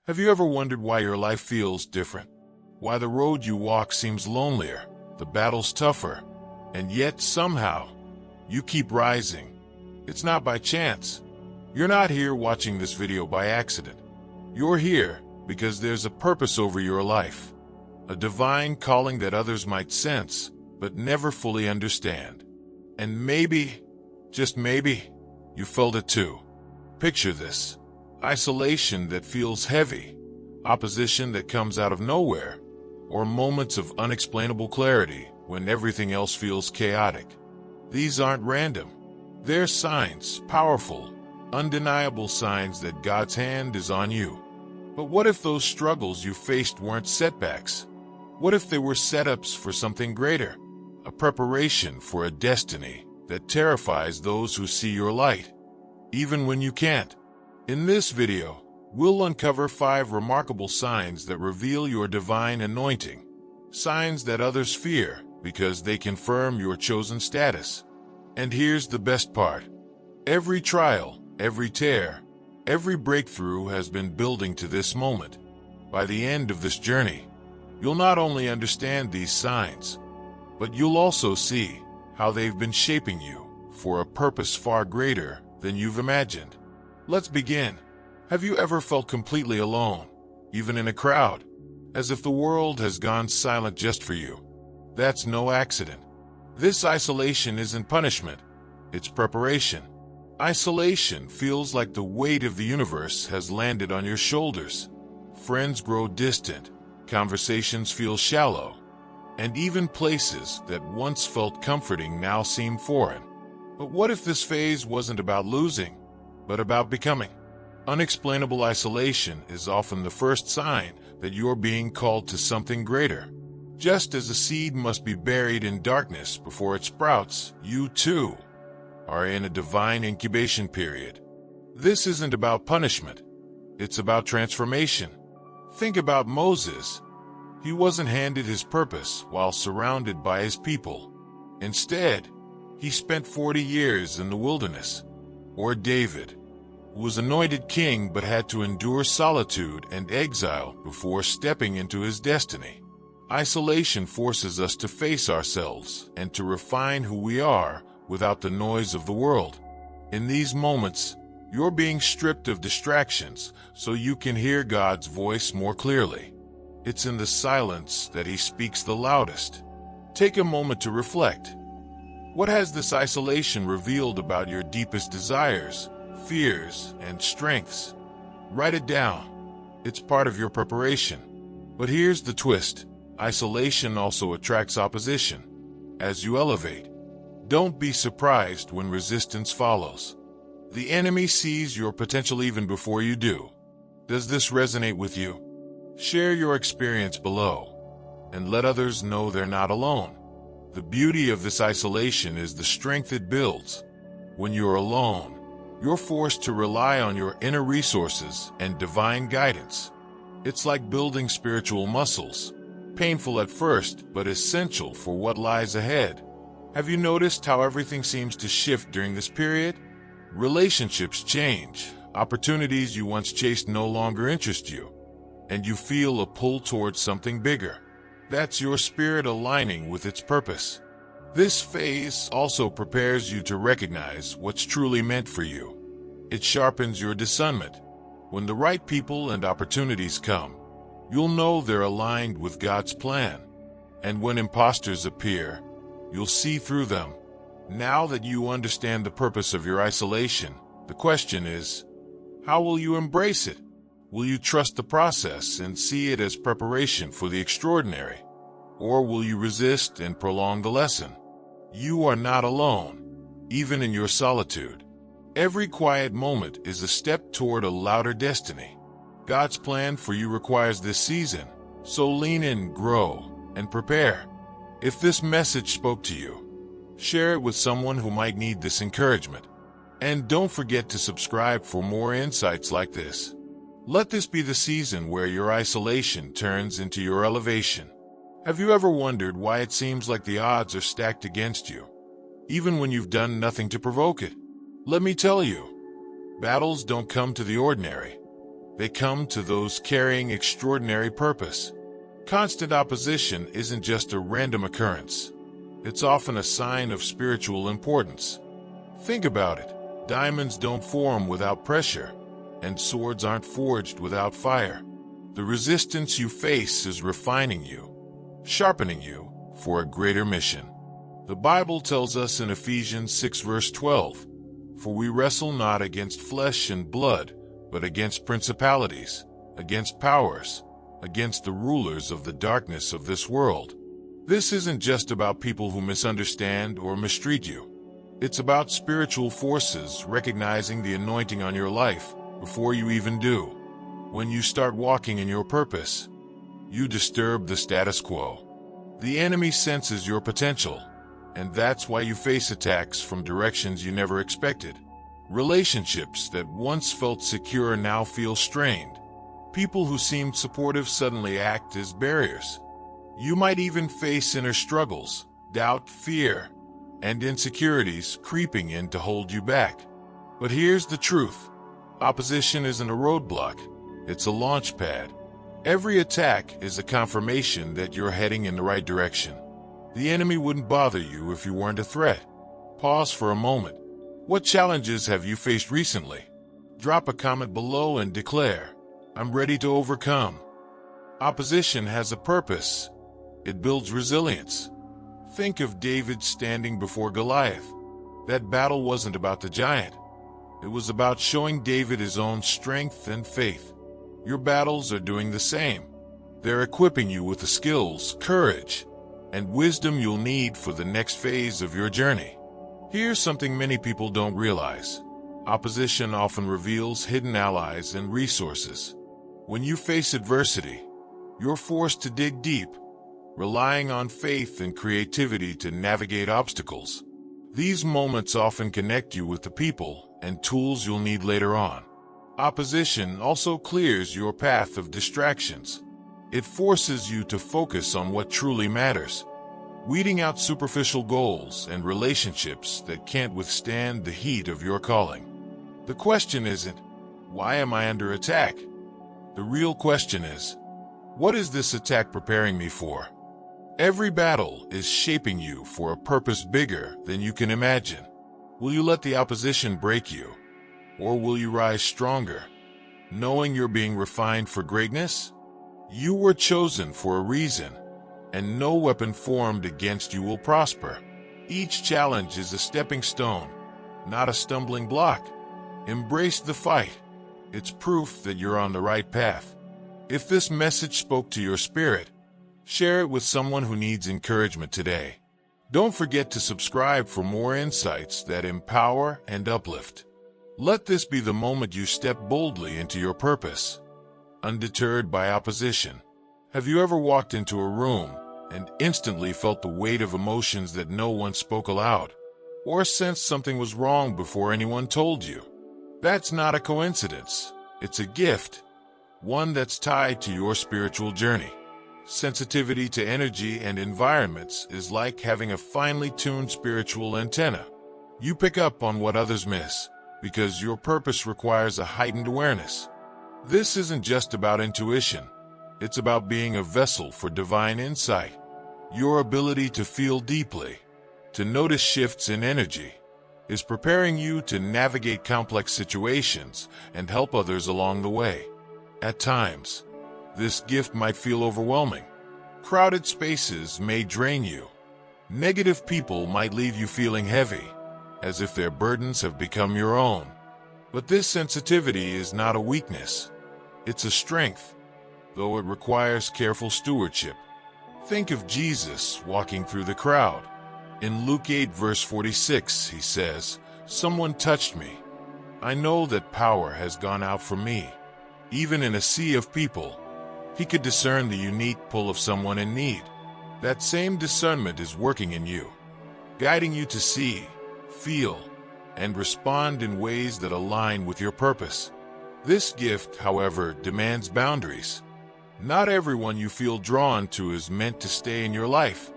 Have you ever wondered why your life feels different? Why the road you walk seems lonelier, the battle's tougher, and yet somehow you keep rising? It's not by chance. You're not here watching this video by accident. You're here because there's a purpose over your life, a divine calling that others might sense but never fully understand. And maybe, just maybe, you felt it too. Picture this: isolation that feels heavy, opposition that comes out of nowhere, or moments of unexplainable clarity when everything else feels chaotic. These aren't random. They're signs, powerful, undeniable signs that God's hand is on you. But what if those struggles you faced weren't setbacks? What if they were setups for something greater? A preparation for a destiny that terrifies those who see your light, even when you can't. In this video, we'll uncover 5 remarkable signs that reveal your divine anointing. Signs that others fear because they confirm your chosen status. And here's the best part. Every trial, every tear, every breakthrough has been building to this moment. By the end of this journey, you'll not only understand these signs, but you'll also see how they've been shaping you for a purpose far greater than you've imagined. Let's begin. Have you ever felt completely alone, even in a crowd, as if the world has gone silent just for you? That's no accident. This isolation isn't punishment, it's preparation. Isolation feels like the weight of the universe has landed on your shoulders. Friends grow distant, conversations feel shallow, and even places that once felt comforting now seem foreign. But what if this phase wasn't about losing, but about becoming? Unexplainable isolation is often the first sign that you're being called to something greater. Just as a seed must be buried in darkness before it sprouts, you too are in a divine incubation period. This isn't about punishment, it's about transformation. Think about Moses. He wasn't handed his purpose while surrounded by his people. Instead, he spent 40 years in the wilderness. Or David, who was anointed king but had to endure solitude and exile before stepping into his destiny. Isolation forces us to face ourselves and to refine who we are without the noise of the world. In these moments, you're being stripped of distractions so you can hear God's voice more clearly. It's in the silence that He speaks the loudest. Take a moment to reflect. What has this isolation revealed about your deepest desires, fears, and strengths? Write it down. It's part of your preparation. But here's the twist. Isolation also attracts opposition. As you elevate, don't be surprised when resistance follows. The enemy sees your potential even before you do. Does this resonate with you? Share your experience below, and let others know they're not alone. The beauty of this isolation is the strength it builds. When you're alone, you're forced to rely on your inner resources and divine guidance. It's like building spiritual muscles. Painful at first, but essential for what lies ahead. Have you noticed how everything seems to shift during this period? Relationships change. Opportunities you once chased no longer interest you, and you feel a pull towards something bigger. That's your spirit aligning with its purpose. This phase also prepares you to recognize what's truly meant for you. It sharpens your discernment. When the right people and opportunities come, you'll know they're aligned with God's plan. And when imposters appear, you'll see through them. Now that you understand the purpose of your isolation, the question is, how will you embrace it? Will you trust the process and see it as preparation for the extraordinary? Or will you resist and prolong the lesson? You are not alone, even in your solitude. Every quiet moment is a step toward a louder destiny. God's plan for you requires this season, so lean in, grow, and prepare. If this message spoke to you, share it with someone who might need this encouragement. And don't forget to subscribe for more insights like this. Let this be the season where your isolation turns into your elevation. Have you ever wondered why it seems like the odds are stacked against you, even when you've done nothing to provoke it? Let me tell you, battles don't come to the ordinary. They come to those carrying extraordinary purpose. Constant opposition isn't just a random occurrence. It's often a sign of spiritual importance. Think about it. Diamonds don't form without pressure, and swords aren't forged without fire. The resistance you face is refining you, sharpening you for a greater mission. The Bible tells us in Ephesians 6 verse 12, "For we wrestle not against flesh and blood, but against principalities, against powers, against the rulers of the darkness of this world." This isn't just about people who misunderstand or mistreat you. It's about spiritual forces recognizing the anointing on your life before you even do. When you start walking in your purpose, you disturb the status quo. The enemy senses your potential, and that's why you face attacks from directions you never expected. Relationships that once felt secure now feel strained. People who seemed supportive suddenly act as barriers. You might even face inner struggles, doubt, fear, and insecurities creeping in to hold you back. But here's the truth. Opposition isn't a roadblock. It's a launch pad. Every attack is a confirmation that you're heading in the right direction. The enemy wouldn't bother you if you weren't a threat. Pause for a moment. What challenges have you faced recently? Drop a comment below and declare, "I'm ready to overcome." Opposition has a purpose. It builds resilience. Think of David standing before Goliath. That battle wasn't about the giant. It was about showing David his own strength and faith. Your battles are doing the same. They're equipping you with the skills, courage, and wisdom you'll need for the next phase of your journey. Here's something many people don't realize. Opposition often reveals hidden allies and resources. When you face adversity, you're forced to dig deep, relying on faith and creativity to navigate obstacles. These moments often connect you with the people and tools you'll need later on. Opposition also clears your path of distractions. It forces you to focus on what truly matters, weeding out superficial goals and relationships that can't withstand the heat of your calling. The question isn't, "Why am I under attack?" The real question is, "What is this attack preparing me for?" Every battle is shaping you for a purpose bigger than you can imagine. Will you let the opposition break you? Or will you rise stronger, knowing you're being refined for greatness? You were chosen for a reason, and no weapon formed against you will prosper. Each challenge is a stepping stone, not a stumbling block. Embrace the fight. It's proof that you're on the right path. If this message spoke to your spirit, share it with someone who needs encouragement today. Don't forget to subscribe for more insights that empower and uplift. Let this be the moment you step boldly into your purpose, undeterred by opposition. Have you ever walked into a room and instantly felt the weight of emotions that no one spoke aloud, or sensed something was wrong before anyone told you? That's not a coincidence. It's a gift, one that's tied to your spiritual journey. Sensitivity to energy and environments is like having a finely tuned spiritual antenna. You pick up on what others miss because your purpose requires a heightened awareness. This isn't just about intuition. It's about being a vessel for divine insight. Your ability to feel deeply, to notice shifts in energy, is preparing you to navigate complex situations and help others along the way. At times, this gift might feel overwhelming. Crowded spaces may drain you. Negative people might leave you feeling heavy, as if their burdens have become your own. But this sensitivity is not a weakness. It's a strength, though it requires careful stewardship. Think of Jesus walking through the crowd. In Luke 8 verse 46, he says, "Someone touched me. I know that power has gone out from me." Even in a sea of people, he could discern the unique pull of someone in need. That same discernment is working in you, guiding you to see, feel, and respond in ways that align with your purpose. This gift, however, demands boundaries. Not everyone you feel drawn to is meant to stay in your life.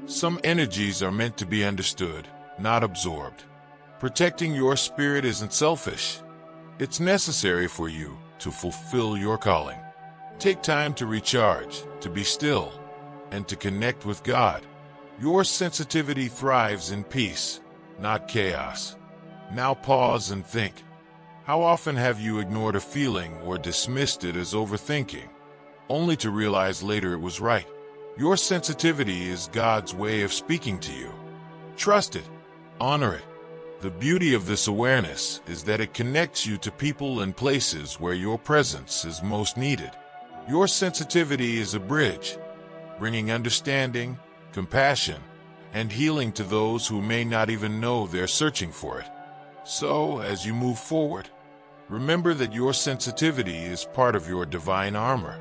Some energies are meant to be understood, not absorbed. Protecting your spirit isn't selfish. It's necessary for you to fulfill your calling. Take time to recharge, to be still, and to connect with God. Your sensitivity thrives in peace, not chaos. Now pause and think. How often have you ignored a feeling or dismissed it as overthinking, only to realize later it was right? Your sensitivity is God's way of speaking to you. Trust it. Honor it. The beauty of this awareness is that it connects you to people and places where your presence is most needed. Your sensitivity is a bridge, bringing understanding, compassion, and healing to those who may not even know they're searching for it. So, as you move forward, remember that your sensitivity is part of your divine armor.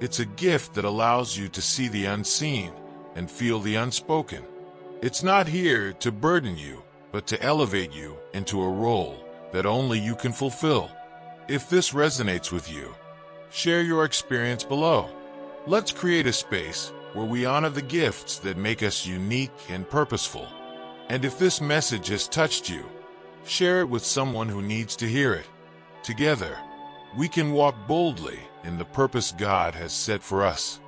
It's a gift that allows you to see the unseen and feel the unspoken. It's not here to burden you, but to elevate you into a role that only you can fulfill. If this resonates with you, share your experience below. Let's create a space where we honor the gifts that make us unique and purposeful. And if this message has touched you, share it with someone who needs to hear it. Together, we can walk boldly in the purpose God has set for us.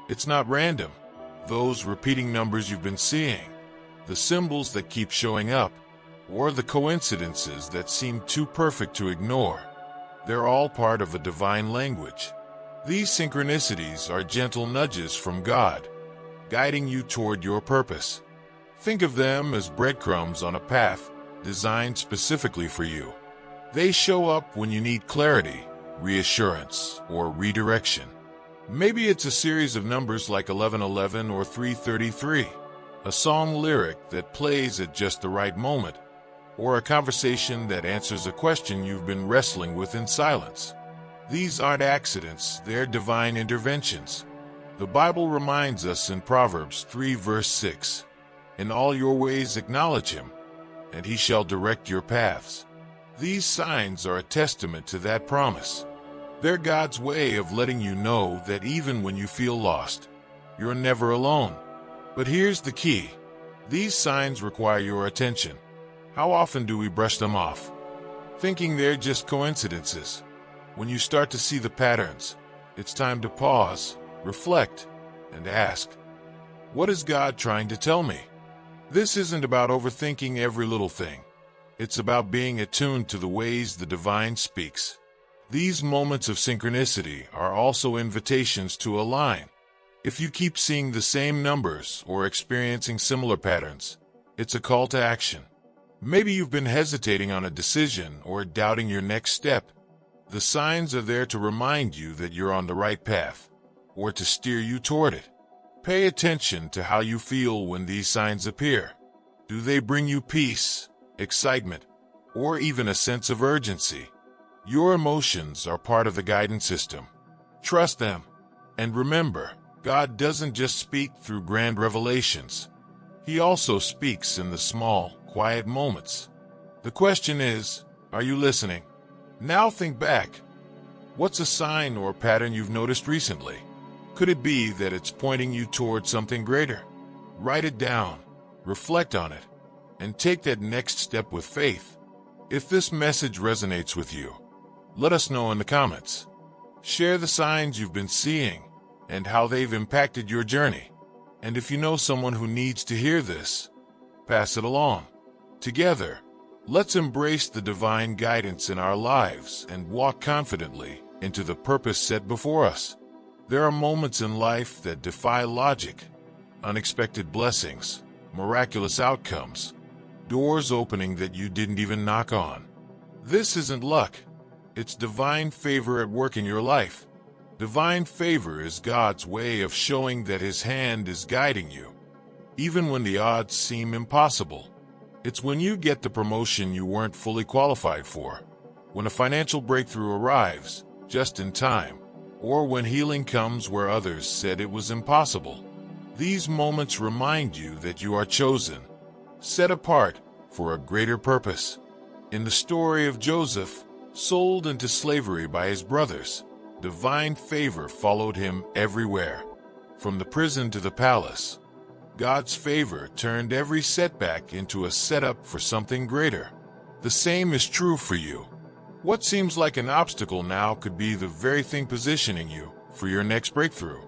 It's not random. Those repeating numbers you've been seeing, the symbols that keep showing up, or the coincidences that seem too perfect to ignore, they're all part of a divine language. These synchronicities are gentle nudges from God, guiding you toward your purpose. Think of them as breadcrumbs on a path designed specifically for you. They show up when you need clarity, reassurance, or redirection. Maybe it's a series of numbers like 1111 or 333, a song lyric that plays at just the right moment, or a conversation that answers a question you've been wrestling with in silence. These aren't accidents, they're divine interventions. The Bible reminds us in Proverbs 3 verse 6, "In all your ways acknowledge him, and he shall direct your paths." These signs are a testament to that promise. They're God's way of letting you know that even when you feel lost, you're never alone. But here's the key. These signs require your attention. How often do we brush them off, thinking they're just coincidences? When you start to see the patterns, it's time to pause, reflect, and ask, what is God trying to tell me? This isn't about overthinking every little thing. It's about being attuned to the ways the divine speaks. These moments of synchronicity are also invitations to align. If you keep seeing the same numbers or experiencing similar patterns, it's a call to action. Maybe you've been hesitating on a decision or doubting your next step. The signs are there to remind you that you're on the right path, or to steer you toward it. Pay attention to how you feel when these signs appear. Do they bring you peace, excitement, or even a sense of urgency? Your emotions are part of the guidance system. Trust them. And remember, God doesn't just speak through grand revelations. He also speaks in the small, quiet moments. The question is, are you listening? Now think back. What's a sign or pattern you've noticed recently? Could it be that it's pointing you toward something greater? Write it down, reflect on it, and take that next step with faith. If this message resonates with you, let us know in the comments. Share the signs you've been seeing and how they've impacted your journey. And if you know someone who needs to hear this, pass it along. Together, let's embrace the divine guidance in our lives and walk confidently into the purpose set before us. There are moments in life that defy logic, unexpected blessings, miraculous outcomes, doors opening that you didn't even knock on. This isn't luck. It's divine favor at work in your life. Divine favor is God's way of showing that His hand is guiding you, even when the odds seem impossible. It's when you get the promotion you weren't fully qualified for, when a financial breakthrough arrives just in time, or when healing comes where others said it was impossible. These moments remind you that you are chosen, set apart for a greater purpose. In the story of Joseph, sold into slavery by his brothers, divine favor followed him everywhere. From the prison to the palace, God's favor turned every setback into a setup for something greater. The same is true for you. What seems like an obstacle now could be the very thing positioning you for your next breakthrough.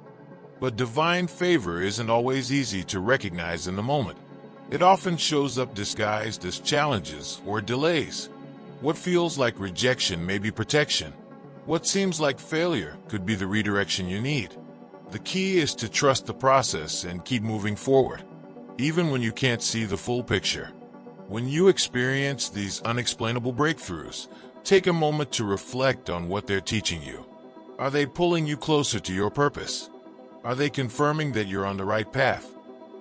But divine favor isn't always easy to recognize in the moment. It often shows up disguised as challenges or delays. What feels like rejection may be protection. What seems like failure could be the redirection you need. The key is to trust the process and keep moving forward, even when you can't see the full picture. When you experience these unexplainable breakthroughs, take a moment to reflect on what they're teaching you. Are they pulling you closer to your purpose? Are they confirming that you're on the right path?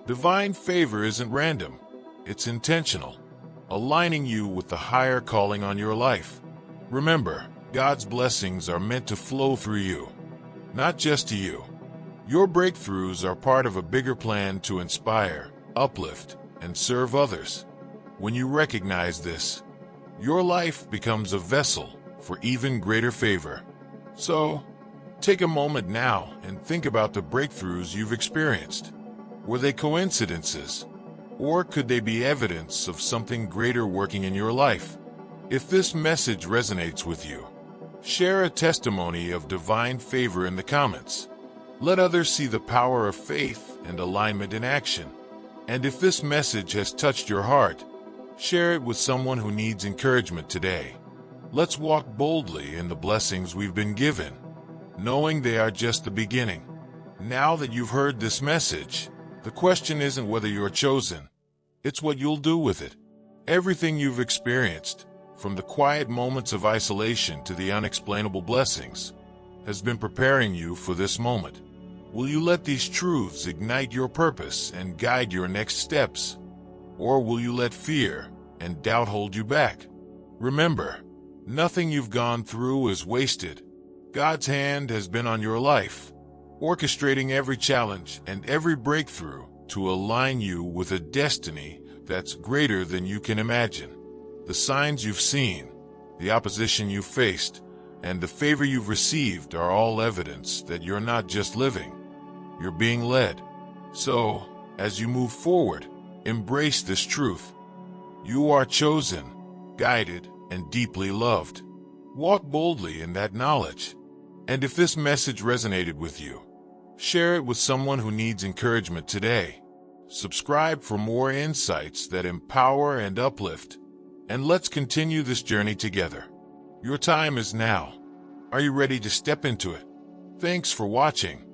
Divine favor isn't random. It's intentional, aligning you with the higher calling on your life. Remember, God's blessings are meant to flow through you, not just to you. Your breakthroughs are part of a bigger plan to inspire, uplift, and serve others. When you recognize this, your life becomes a vessel for even greater favor. So, take a moment now and think about the breakthroughs you've experienced. Were they coincidences? Or could they be evidence of something greater working in your life? If this message resonates with you, share a testimony of divine favor in the comments. Let others see the power of faith and alignment in action. And if this message has touched your heart, share it with someone who needs encouragement today. Let's walk boldly in the blessings we've been given, knowing they are just the beginning. Now that you've heard this message, the question isn't whether you're chosen, it's what you'll do with it. Everything you've experienced, from the quiet moments of isolation to the unexplainable blessings, has been preparing you for this moment. Will you let these truths ignite your purpose and guide your next steps? Or will you let fear and doubt hold you back? Remember, nothing you've gone through is wasted. God's hand has been on your life, orchestrating every challenge and every breakthrough to align you with a destiny that's greater than you can imagine. The signs you've seen, the opposition you've faced, and the favor you've received are all evidence that you're not just living, you're being led. So, as you move forward, embrace this truth. You are chosen, guided, and deeply loved. Walk boldly in that knowledge. And if this message resonated with you, share it with someone who needs encouragement today. Subscribe for more insights that empower and uplift. And let's continue this journey together. Your time is now. Are you ready to step into it? Thanks for watching.